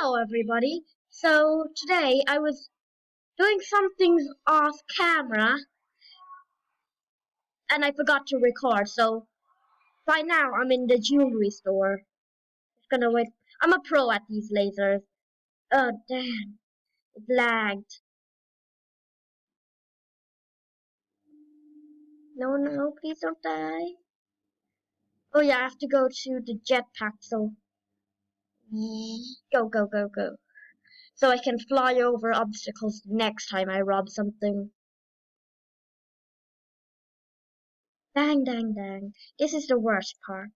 Hello everybody. So today I was doing some things off camera and I forgot to record. So by now I'm in the jewelry store. Just gonna wait. I'm a pro at these lasers. Oh damn, it lagged. No, please don't die. Oh yeah, I have to go to the jetpack. So go. So I can fly over obstacles next time I rob something. Dang. This is the worst part.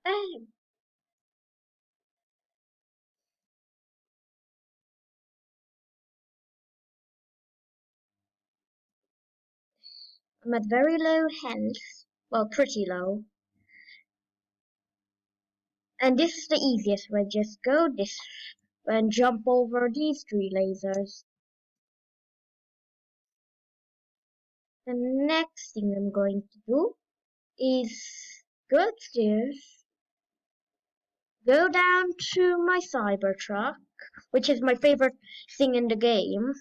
Dang. I'm at very low health. Well, pretty low. And this is the easiest way. Just go this and jump over these three lasers. The next thing I'm going to do is go upstairs, go down to my Cybertruck, which is my favorite thing in the game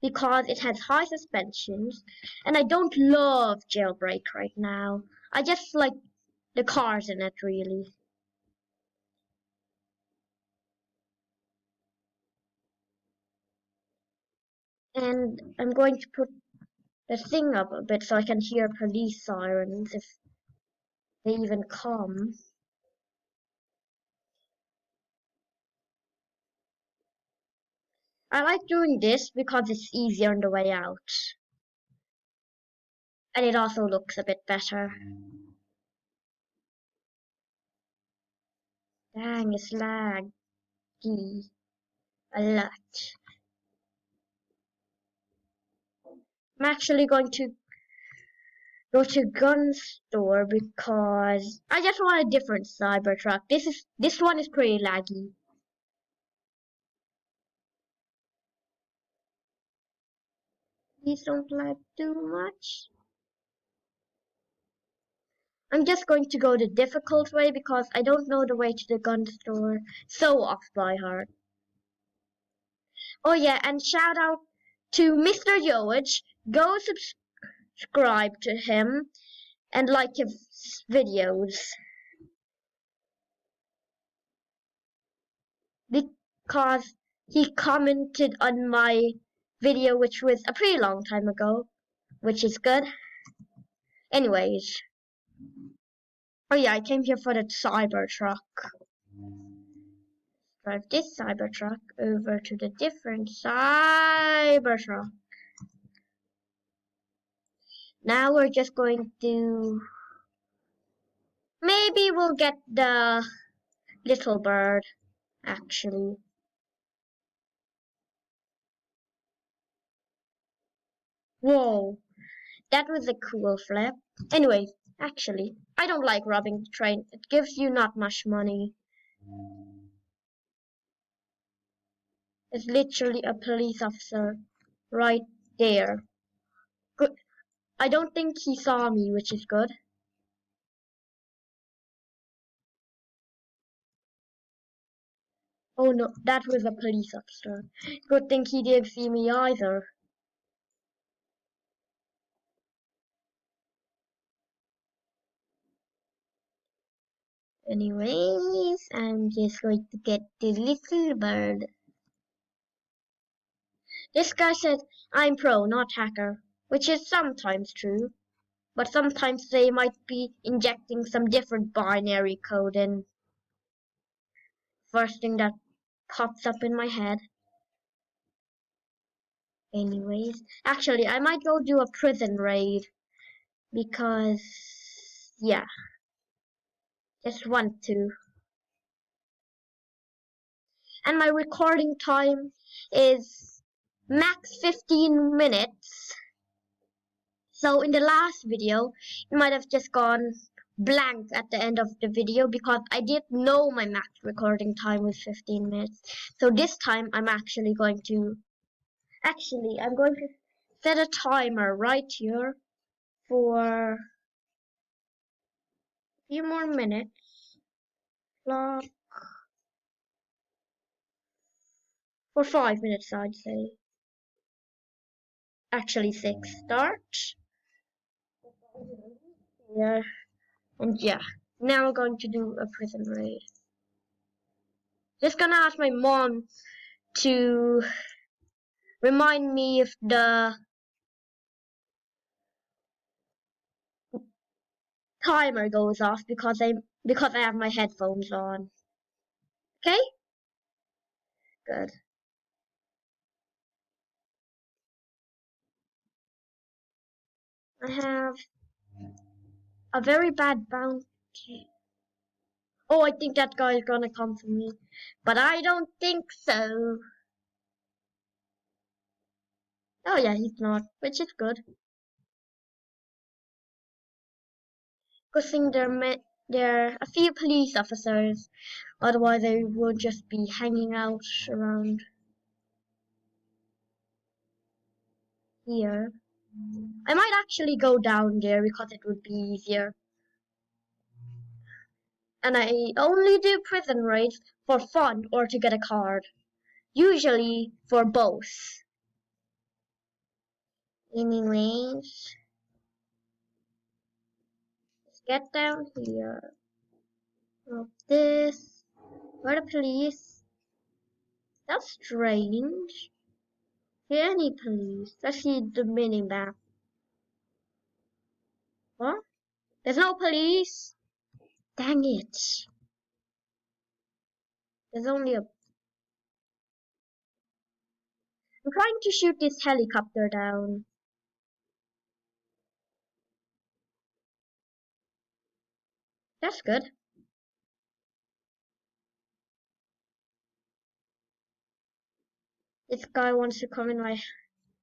because it has high suspensions, and I don't love Jailbreak right now. I just like the cars in it really. And I'm going to put the thing up a bit so I can hear police sirens if they even come. I like doing this because it's easier on the way out. And it also looks a bit better. Dang, it's laggy a lot. I'm actually going to go to gun store because I just want a different Cybertruck. This one is pretty laggy. Please don't lag too much. I'm just going to go the difficult way because I don't know the way to the gun store so off by heart. Oh yeah, and shout out to Mr. Yoich. Go subscribe to him and like his videos because he commented on my video which was a pretty long time ago, which is good. Anyways. Oh yeah, I came here for the Cybertruck. Drive this Cybertruck over to the different Cybertruck. Now we're just going to... Maybe we'll get the little bird, actually. Whoa, that was a cool flip. Anyway, actually, I don't like robbing the train. It gives you not much money. It's literally a police officer right there. Good. I don't think he saw me, which is good. Oh no, that was a police officer. Good thing he didn't see me either. Anyways, I'm just going to get the little bird. This guy said I'm pro, not hacker, which is sometimes true, but sometimes they might be injecting some different binary code in. First thing that pops up in my head. Anyways, actually, I might go do a prison raid because, yeah, just want to. And my recording time is max 15 minutes. So in the last video, it might have just gone blank at the end of the video because I didn't know my max recording time was 15 minutes. So this time I'm actually going to set a timer right here for Few more minutes. Clock for 5 minutes, I'd say. Actually, 6. Start. Yeah, and yeah. Now we're going to do a prison raid. Just gonna ask my mom to remind me if the timer goes off because I have my headphones on. Okay? Good. I have a very bad bounty. Oh, I think that guy is gonna come for me. But I don't think so. Oh yeah, he's not, which is good. Good thing there are a few police officers, otherwise they would just be hanging out around here. I might actually go down there because it would be easier. And I only do prison raids for fun or to get a card. Usually for both. Anyways, let's get down here. Of this. Where the police? That's strange. See any police? Let's see the mini map. What? There's no police? Dang it. There's only a... I'm trying to shoot this helicopter down. That's good. This guy wants to come in my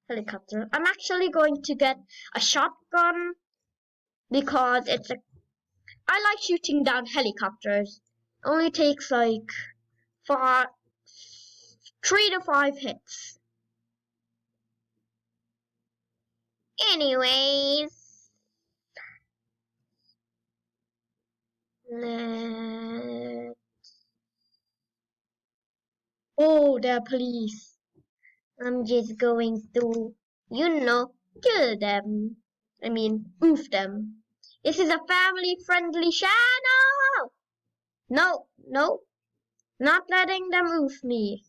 helicopter. I'm actually going to get a shotgun because it's a... I like shooting down helicopters. Only takes like 3 to 5 hits. Anyways, oh, the police. I'm just going to, kill them. I mean, oof them. This is a family-friendly channel! No, no, not letting them oof me.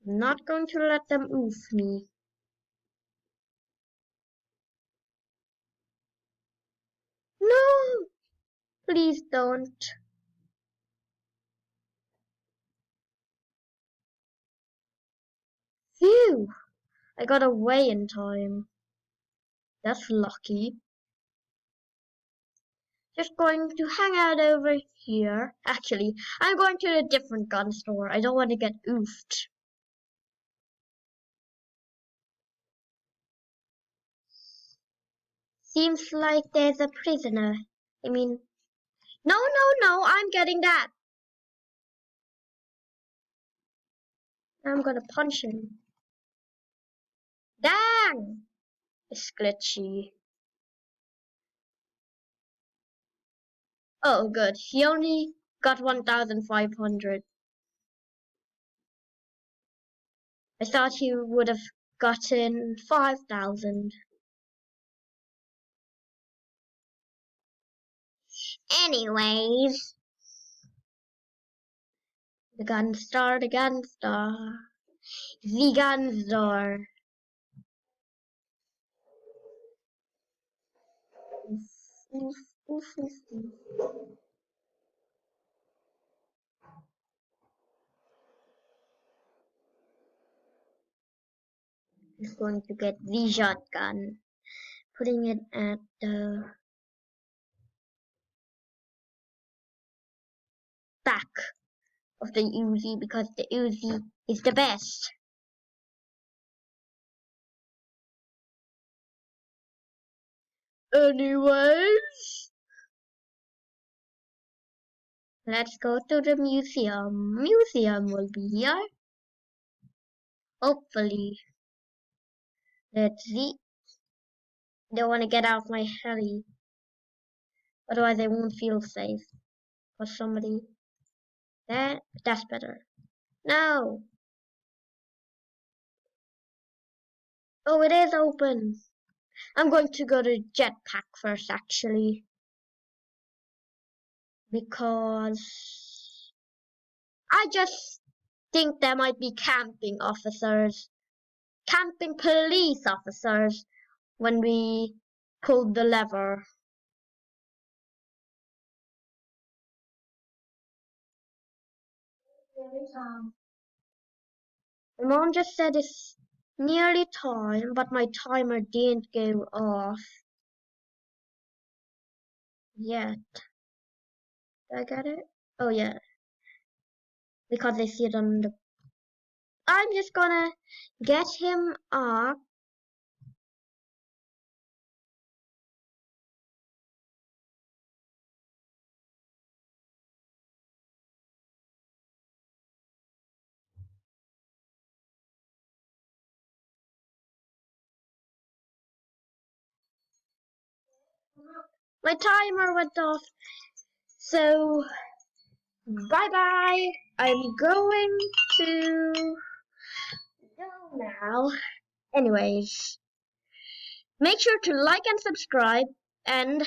I'm not going to let them oof me. No! Please don't. Phew! I got away in time. That's lucky. Just going to hang out over here. Actually, I'm going to a different gun store. I don't want to get oofed. Seems like there's a prisoner. I mean, no, no, no, I'm getting that. I'm gonna punch him. Dang! It's glitchy. Oh, good. He only got 1,500. I thought he would have gotten 5,000. Anyways, the gun star, the gun star, the gun star. Oof, oof, oof, oof. He's going to get the shotgun, putting it at the back of the Uzi because the Uzi is the best. Anyways, let's go to the museum. Museum will be here. Hopefully. Let's see. Don't want to get out my heli. Otherwise I won't feel safe. For somebody. That's better. No! Oh, it is open. I'm going to go to jetpack first, actually. Because I just think there might be camping officers. Camping police officers when we pulled the lever. My mom just said it's nearly time, but my timer didn't go off yet. Did I get it? Oh yeah, because I see it on the. I'm just gonna get him up. My timer went off, so bye bye. I'm going to go now. Anyways, make sure to like and subscribe, and